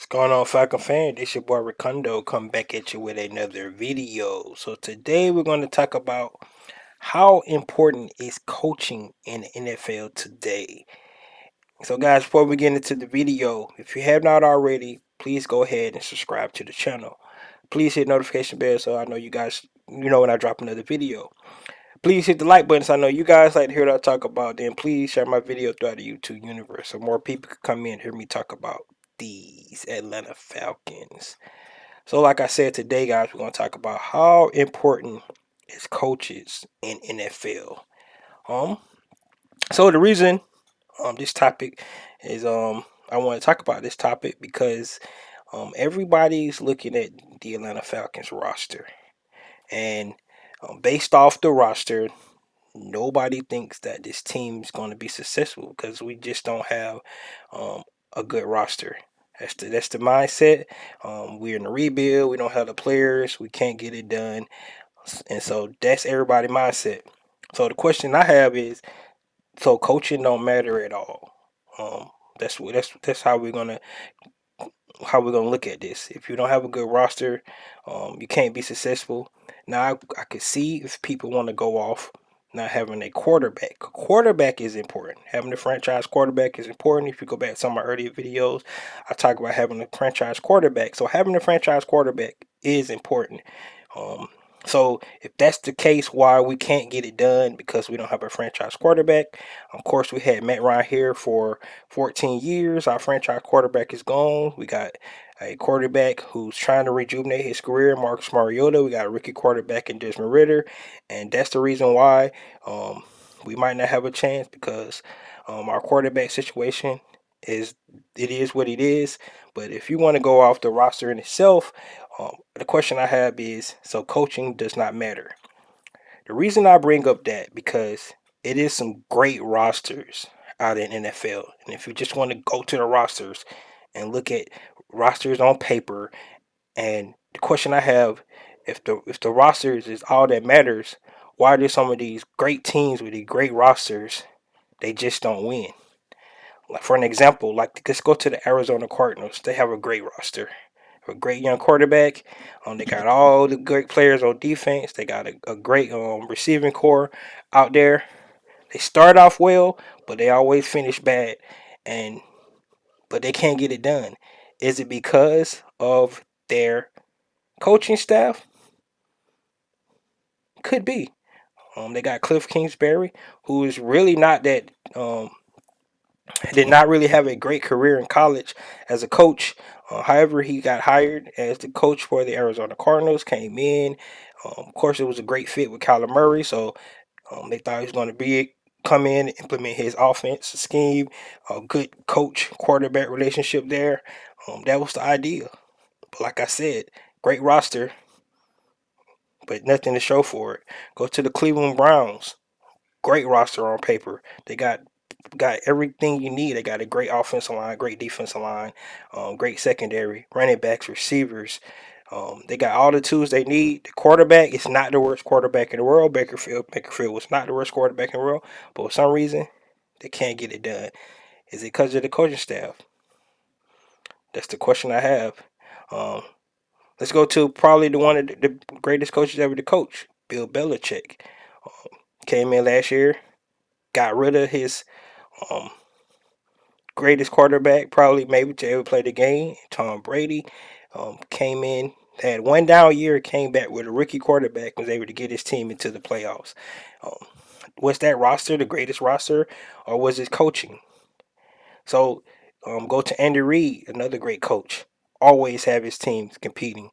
Going on, Falcon fan? This your boy Ricondo come back at you with another video. So today we're going to talk about how important is coaching in the NFL today. So guys, before we get into the video, if you have not already, please go ahead and subscribe to the channel. Please hit notification bell so I know you guys when I drop another video. Please hit the like button so I know you guys like to hear what I talk about. Then please share my video throughout the YouTube universe so more people can come in and hear me talk about these Atlanta Falcons. So like I said today, guys, we're going to talk about how important is coaches in NFL. Um, so the reason this topic is I want to talk about this topic because everybody's looking at the Atlanta Falcons roster, and based off the roster, nobody thinks that this team's going to be successful because we just don't have a good roster. That's the mindset. We're in a rebuild. We don't have the players. We can't get it done, and so that's everybody's mindset. So the question I have is: so coaching don't matter at all? That's how we're gonna look at this. If you don't have a good roster, you can't be successful. Now I could see if people want to go off not having a quarterback. Quarterback is important. Having a franchise quarterback is important. If you go back to some of my earlier videos, I talk about having a franchise quarterback. So having a franchise quarterback is important. Um, so if that's the case, why we can't get it done because we don't have a franchise quarterback? Of course, we had Matt Ryan here for 14 years. Our franchise quarterback is gone. We got a quarterback who's trying to rejuvenate his career, Marcus Mariota. We got a rookie quarterback in Desmond Ridder, and that's the reason why we might not have a chance because our quarterback situation is what it is. But if you want to go off the roster in itself, the question I have is: so coaching does not matter. The reason I bring up that because it is some great rosters out in NFL, and if you just want to go to the rosters and look at rosters on paper, and the question I have, if the rosters is all that matters, why do some of these great teams with these great rosters they just don't win? Like for an example, like let's go to the Arizona Cardinals. They have a great roster, a great young quarterback. They got all the great players on defense. They got a great receiving core out there. They start off well, but they always finish bad, and but they can't get it done. Is it because of their coaching staff? Could be. They got Cliff Kingsbury, who is really not that. Did not really have a great career in college as a coach. However, he got hired as the coach for the Arizona Cardinals. Came in. Of course, it was a great fit with Kyler Murray, so they thought he was going to come in, implement his offense scheme, a good coach quarterback relationship there. That was the idea. But like I said, great roster, but nothing to show for it. Go to the Cleveland Browns. Great roster on paper. They got everything you need. They got a great offensive line, great defensive line, great secondary, running backs, receivers. They got all the tools they need. The quarterback is not the worst quarterback in the world. Bakerfield was not the worst quarterback in the world, but for some reason they can't get it done. Is it because of the coaching staff? That's the question I have. Um, let's go to probably the one of the greatest coaches ever to coach, Bill Belichick. Came in last year, got rid of his um, greatest quarterback, probably maybe to ever play the game, Tom Brady. Came in, had one down year, came back with a rookie quarterback, was able to get his team into the playoffs. Um, was that roster the greatest roster, or was it coaching? So go to Andy Reid, another great coach. Always have his teams competing.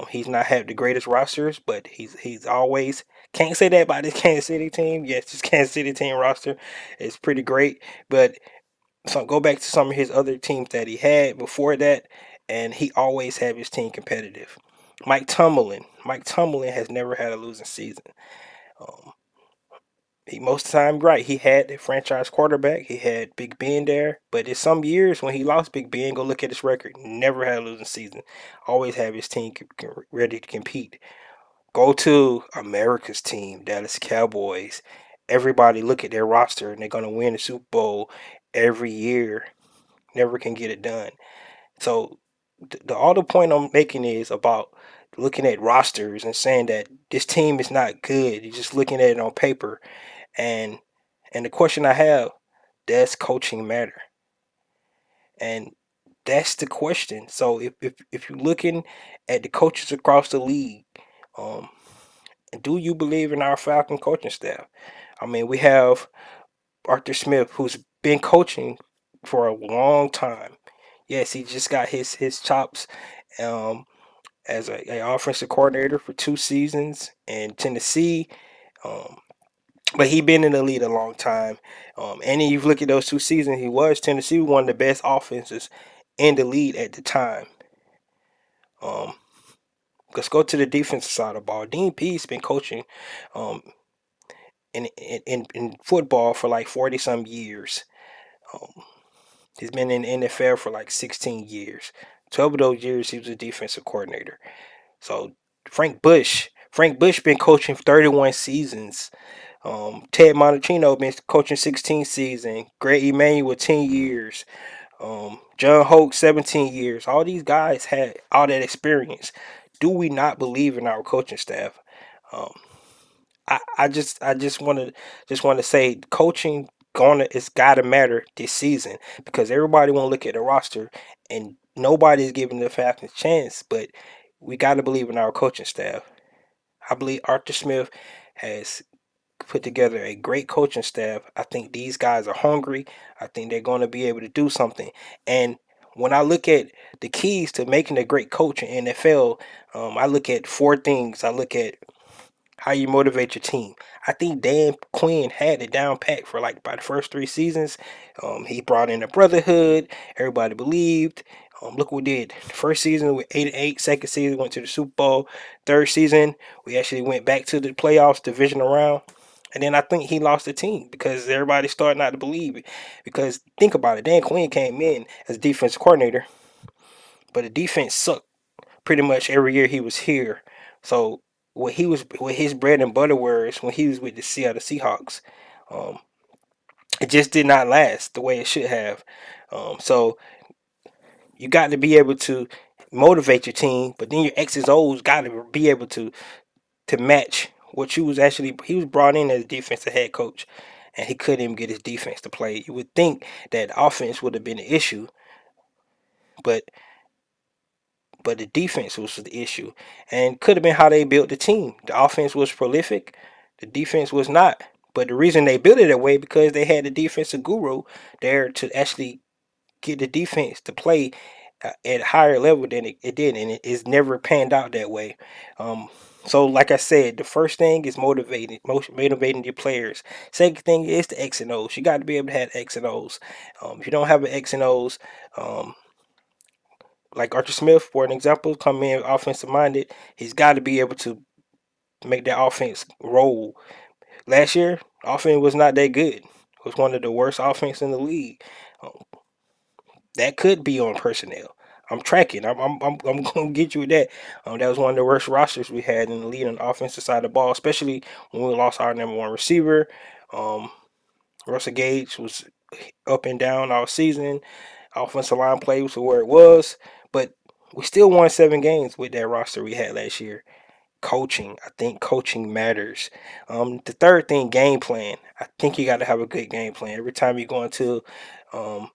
He's not had the greatest rosters, but he's always can't say that about this Kansas City team. Yes, this Kansas City team roster is pretty great, but so go back to some of his other teams that he had before that, and he always had his team competitive. Mike Tomlin has never had a losing season. Um, he most of the time, right? He had the franchise quarterback. He had Big Ben there, but in some years when he lost Big Ben, go look at his record. Never had a losing season. Always have his team ready to compete. Go to America's team, Dallas Cowboys. Everybody look at their roster and they're gonna win the Super Bowl every year. Never can get it done. So all the point I'm making is about looking at rosters and saying that this team is not good. You're just looking at it on paper, and the question I have, does coaching matter? And that's the question. So if you're looking at the coaches across the league, um, do you believe in our Falcon coaching staff? I mean, we have Arthur Smith, who's been coaching for a long time. Yes, he just got his chops um, as a offensive coordinator for 2 seasons in Tennessee. Um, but he been in the league a long time. And then you look at those 2 seasons, he was Tennessee one of the best offenses in the league at the time. Um, let's go to the defensive side of the ball. Dean Pease been coaching um, in football for like 40 some years. Um, he's been in the NFL for like 16 years. 12 of those years he was a defensive coordinator. So Frank Bush been coaching for 31 seasons. Ted Montalcino been coaching 16 seasons. Greg Emanuel 10 years. John Hoke 17 years. All these guys had all that experience. Do we not believe in our coaching staff? Um, I just want to say coaching gonna it's gotta matter this season because everybody want to look at the roster and nobody's giving the Falcons a chance, but we gotta believe in our coaching staff. I believe Arthur Smith has put together a great coaching staff. I think these guys are hungry. I think they're going to be able to do something. And when I look at the keys to making a great coach in NFL, I look at four things. I look at how you motivate your team. I think Dan Quinn had it down pat for like by the first 3 seasons. He brought in a brotherhood. Everybody believed. Look what we did. The first season we 8-8. Second season went to the Super Bowl. Third season we actually went back to the playoffs, divisional round. And then I think he lost the team because everybody started not to believe it. Because think about it, Dan Quinn came in as defense coordinator, but the defense sucked pretty much every year he was here. So what his bread and butter was when he was with the Seattle Seahawks, um, it just did not last the way it should have. So you got to be able to motivate your team, but then your X's O's got to be able to match what you was actually. He was brought in as defensive head coach, and he couldn't even get his defense to play. You would think that offense would have been an issue, but the defense was the issue, and could have been how they built the team. The offense was prolific, the defense was not. But the reason they built it that way because they had the defensive guru there to actually get the defense to play at a higher level than it did, and it's never panned out that way. Um, so, like I said, the first thing is motivating your players. Second thing is the X and O's. You got to be able to have X and O's. If you don't have an X and O's, um, like Arthur Smith, for an example, come in offensive minded, he's got to be able to make that offense roll. Last year, offense was not that good. It was one of the worst offense in the league. Um, that could be on personnel. I'm tracking. I'm gonna get you with that. That was one of the worst rosters we had in the league on the offensive side of the ball, especially when we lost our number one receiver. Um, Russell Gage was up and down all season. Offensive line play was where it was, but we still won 7 games with that roster we had last year. Coaching, I think coaching matters. The third thing, game plan. I think you got to have a good game plan. Every time you go into um,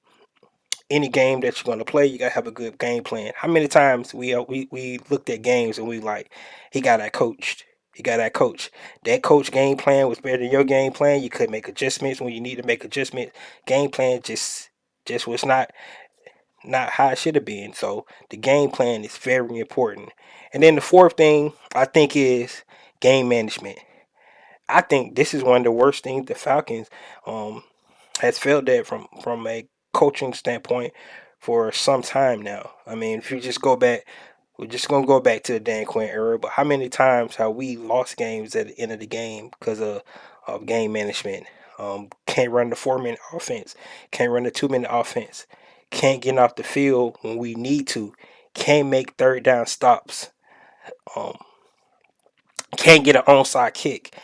any game that you're going to play, you got to have a good game plan. How many times we looked at games and we like, he got that coached. He got that coach. That coach game plan was better than your game plan. You could make adjustments when you need to make adjustments. Game plan just was not how it should have been. So the game plan is very important. And then the fourth thing I think is game management. I think this is one of the worst things the Falcons um, has failed at from a coaching standpoint for some time now. I mean, if you just go back, we're just gonna go back to the Dan Quinn era. But how many times have we lost games at the end of the game because of game management? Can't run the 4 minute offense, can't run the 2 minute offense, can't get off the field when we need to, can't make third down stops, um, can't get an onside kick.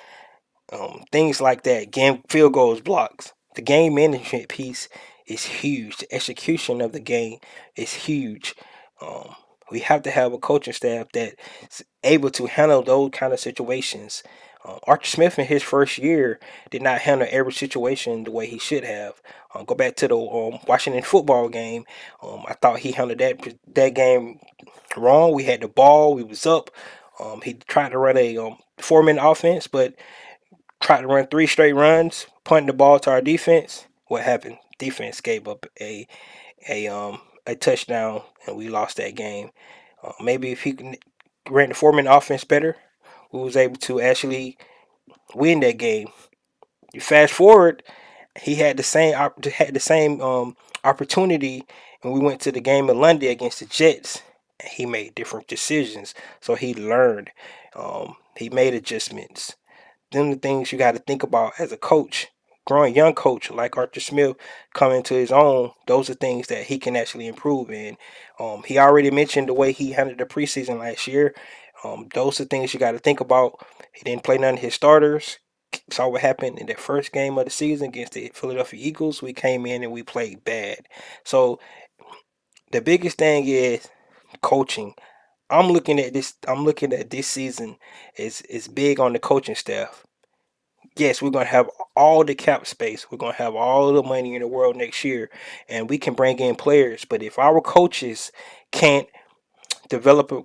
Things like that. Game field goals, blocks. The game management piece is huge. The execution of the game is huge. Um, we have to have a coaching staff that's able to handle those kind of situations. Arthur Smith in his first year did not handle every situation the way he should have. Go back to the Washington football game. I thought he handled that game wrong. We had the ball. We was up. He tried to run a 4-minute offense, but tried to run 3 straight runs, punting the ball to our defense. What happened? Defense gave up a um a touchdown, and we lost that game. Maybe if he ran the 4-minute offense better, we was able to actually win that game. You fast forward, he had the same opportunity, and we went to the game in London against the Jets. And he made different decisions, so he learned. He made adjustments. Them the things you got to think about as a coach. Growing young coach like Arthur Smith coming to his own, those are things that he can actually improve in. He already mentioned the way he handled the preseason last year. Those are things you got to think about. He didn't play none of his starters. Saw what happened in the first game of the season against the Philadelphia Eagles. We came in and we played bad. So the biggest thing is coaching. I'm looking at this season is big on the coaching staff. Yes, we're gonna have all the cap space. We're gonna have all the money in the world next year, and we can bring in players. But if our coaches can't develop a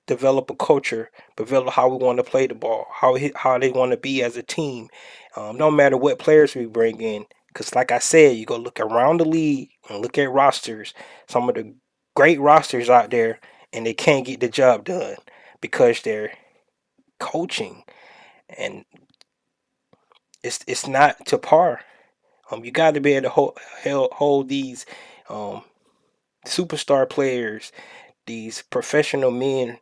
develop a culture, develop how we want to play the ball, how they want to be as a team, no matter what players we bring in. Because like I said, you go look around the league and look at rosters. Some of the great rosters out there, and they can't get the job done because they're coaching, and it's not to par. You got to be able to hold these um, superstar players, these professional men.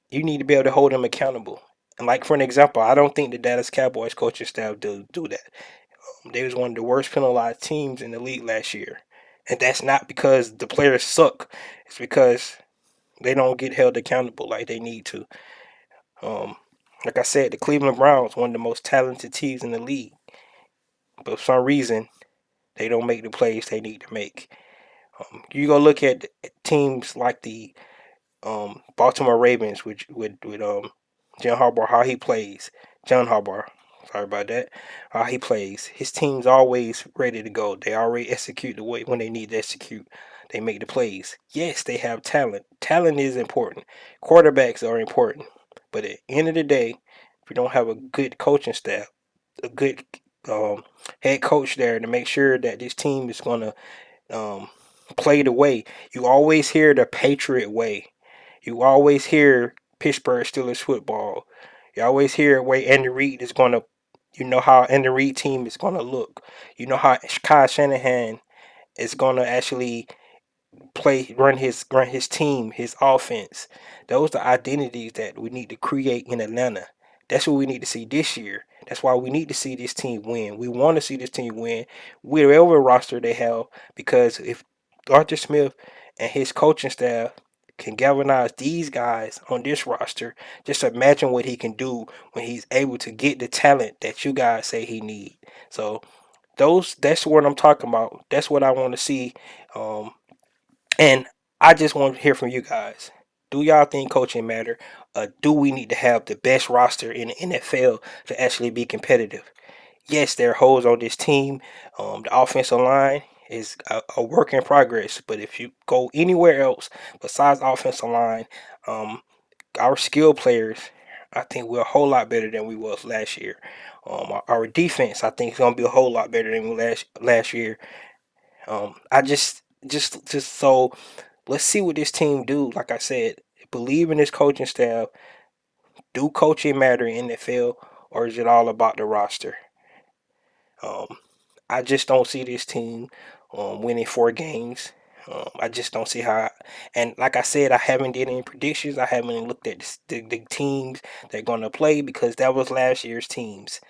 You need to be able to hold them accountable. And like for an example, I don't think the Dallas Cowboys coaching staff do that. They was one of the worst penalized teams in the league last year, and that's not because the players suck. It's because they don't get held accountable like they need to. Um, like I said, the Cleveland Browns, one of the most talented teams in the league, but for some reason they don't make the plays they need to make. You go look at teams like the Baltimore Ravens with John Harbaugh, how he plays. John Harbaugh, sorry about that. How he plays. His team's always ready to go. They already execute the way when they need to execute. They make the plays. Yes, they have talent. Talent is important. Quarterbacks are important. But at the end of the day, if you don't have a good coaching staff, a good um, head coach there to make sure that this team is going to um, play the way. You always hear the Patriot way. You always hear Pittsburgh Steelers football. You always hear where Andy Reid is going to, you know how Andy Reid team is going to look. You know how Kyle Shanahan is going to actually run his team, his offense. Those are identities that we need to create in Atlanta. That's what we need to see this year. That's why we need to see this team win. We want to see this team win, whatever roster they have, because if Arthur Smith and his coaching staff can galvanize these guys on this roster, just imagine what he can do when he's able to get the talent that you guys say he need. So that's what I'm talking about. That's what I want to see. Um, and I just want to hear from you guys. Do y'all think coaching matter? Do we need to have the best roster in the NFL to actually be competitive? Yes, there are holes on this team. The offensive line is a work in progress. But if you go anywhere else besides offensive line, um, our skill players, I think we're a whole lot better than we was last year. Our defense, I think, is gonna be a whole lot better than we last year. I just so let's see what this team do. Like I said, believe in this coaching staff. Do coaching matter in the NFL, or is it all about the roster? Um, I just don't see this team winning 4 games. I just don't see how. And like I said, I haven't did any predictions. I haven't looked at the teams they're going to play because that was last year's teams.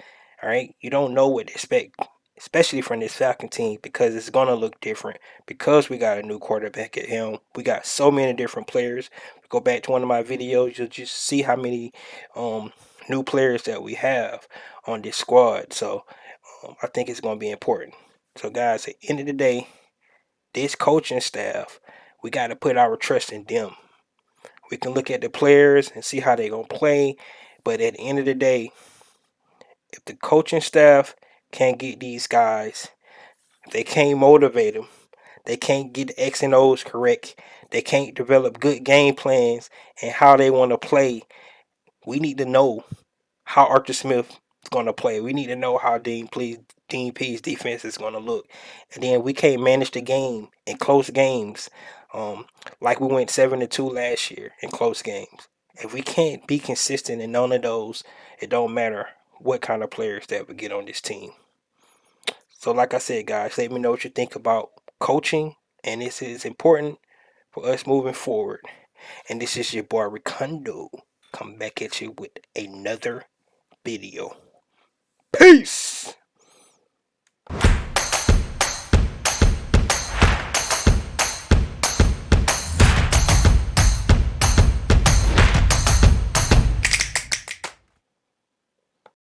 All right, you don't know what to expect, especially from this Falcon team because it's going to look different because we got a new quarterback at him. We got so many different players. Go back to one of my videos, you'll just see how many um, new players that we have on this squad. So I think it's going to be important. So, guys, at the end of the day, this coaching staff, We got to put our trust in them. We can look at the players and see how they're going to play. But at the end of the day, if the coaching staff can't get these guys, if they can't motivate them, they can't get the X and O's correct, they can't develop good game plans and how they want to play, we need to know how Arthur Smith is going to play. We need to know how Dean P's defense is going to look. And then we can't manage the game in close games, like we went 7-2 last year in close games. If we can't be consistent in none of those, it don't matter what kind of players that we get on this team. So like I said, guys, let me know what you think about coaching. And this is important for us moving forward. And this is your boy Ricondo. Come back at you with another video. Peace!